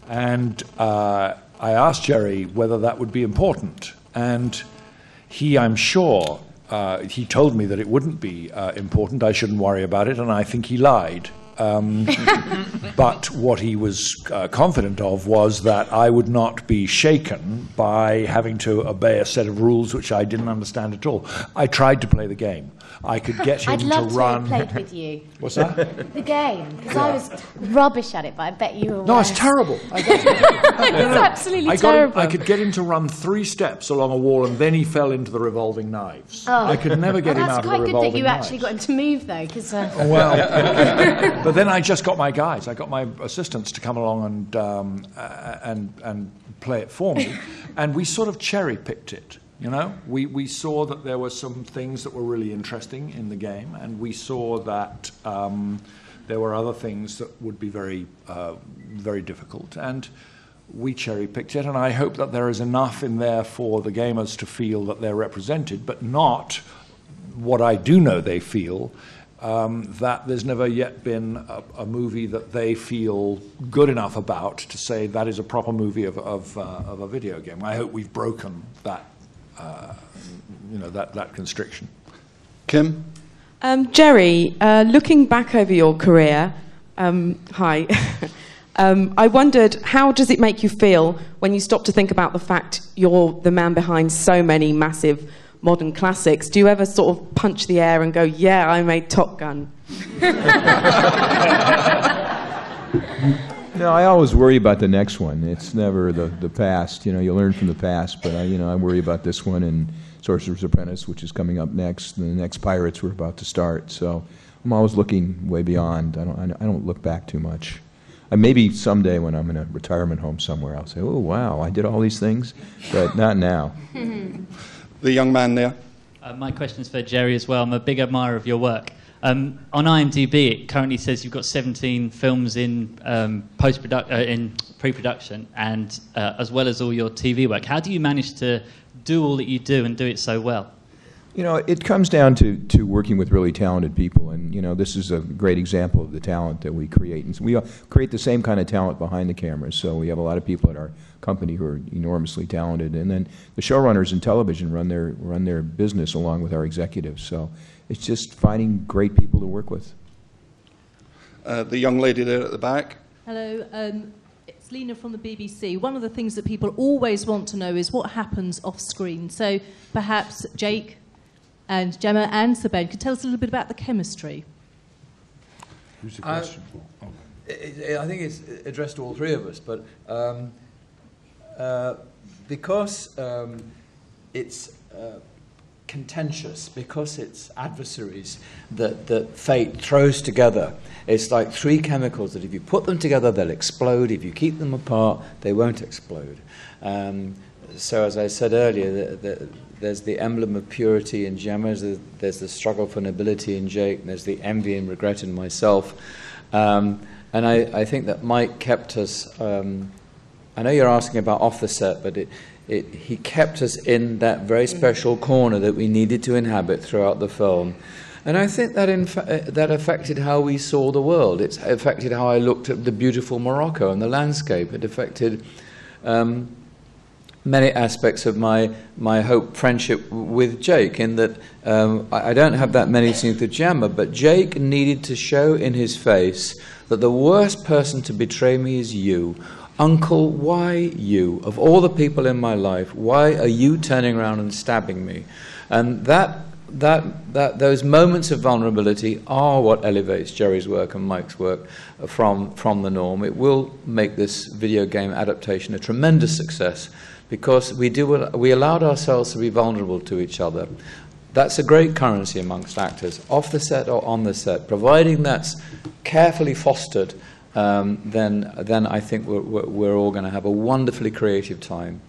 And I asked Jerry whether that would be important. And he, I'm sure, he told me that it wouldn't be important, I shouldn't worry about it, and I think he lied. But what he was confident of was that I would not be shaken by having to obey a set of rules which I didn't understand at all. I tried to play the game. I could get him to run... I'd love to have played with you. What's that? The game, because I was rubbish at it, but I bet you were No, it's terrible. It's absolutely terrible. I could get him to run 3 steps along a wall, and then he fell into the revolving knives. Oh. I could never get him out of the revolving knives. That's quite good that you actually got him to move, though, because... Well, but then I just got my guys. I got my assistants to come along and play it for me, and we sort of cherry-picked it. You know, we saw that there were some things that were really interesting in the game, and we saw that there were other things that would be very, very difficult. And we cherry-picked it, and I hope that there is enough in there for the gamers to feel that they're represented, but not what I do know they feel, that there's never yet been a movie that they feel good enough about to say that is a proper movie of a video game. I hope we've broken that. That constriction. Kim? Jerry, looking back over your career, hi, I wondered, how does it make you feel when you stop to think about the fact you're the man behind so many massive modern classics? Do you ever sort of punch the air and go, yeah, I made Top Gun? No, I always worry about the next one. It's never the past. You know, you learn from the past, but I worry about this one and Sorcerer's Apprentice, which is coming up next, and the next Pirates we're about to start. So I'm always looking way beyond. I don't look back too much. Maybe someday when I'm in a retirement home somewhere, I'll say, oh, wow, I did all these things, but not now. The young man there. My question is for Jerry as well. I'm a big admirer of your work. On IMDb, it currently says you've got 17 films in pre-production, and as well as all your TV work. How do you manage to do all that you do and do it so well? You know, it comes down to working with really talented people, and this is a great example of the talent that we create. And so we create the same kind of talent behind the cameras. So we have a lot of people at our company who are enormously talented, and then the showrunners in television run their business along with our executives. So it's just finding great people to work with. The young lady there at the back. Hello, it's Lena from the BBC. One of the things that people always want to know is what happens off screen. So perhaps Jake and Gemma and Sir Ben could tell us a little bit about the chemistry. Who's the question for? I think it's addressed to all three of us, but because it's contentious, because it's adversaries that fate throws together, it's like 3 chemicals that if you put them together, they'll explode. If you keep them apart, they won't explode. So as I said earlier, there's the emblem of purity in Gemma, there's the struggle for nobility in Jake, and there's the envy and regret in myself. And I think that Mike kept us, I know you're asking about off the set, but he kept us in that very special corner that we needed to inhabit throughout the film. And I think that that affected how we saw the world. It affected how I looked at the beautiful Morocco and the landscape. It affected many aspects of my friendship with Jake, in that I don't have that many scenes with Gemma, but Jake needed to show in his face that the worst person to betray me is you. Uncle, why you? Of all the people in my life, why are you turning around and stabbing me? And those moments of vulnerability are what elevates Jerry's work and Mike's work from the norm. It will make this video game adaptation a tremendous success, because we allowed ourselves to be vulnerable to each other. That's a great currency amongst actors, off the set or on the set. Providing that's carefully fostered, then I think we're all going to have a wonderfully creative time.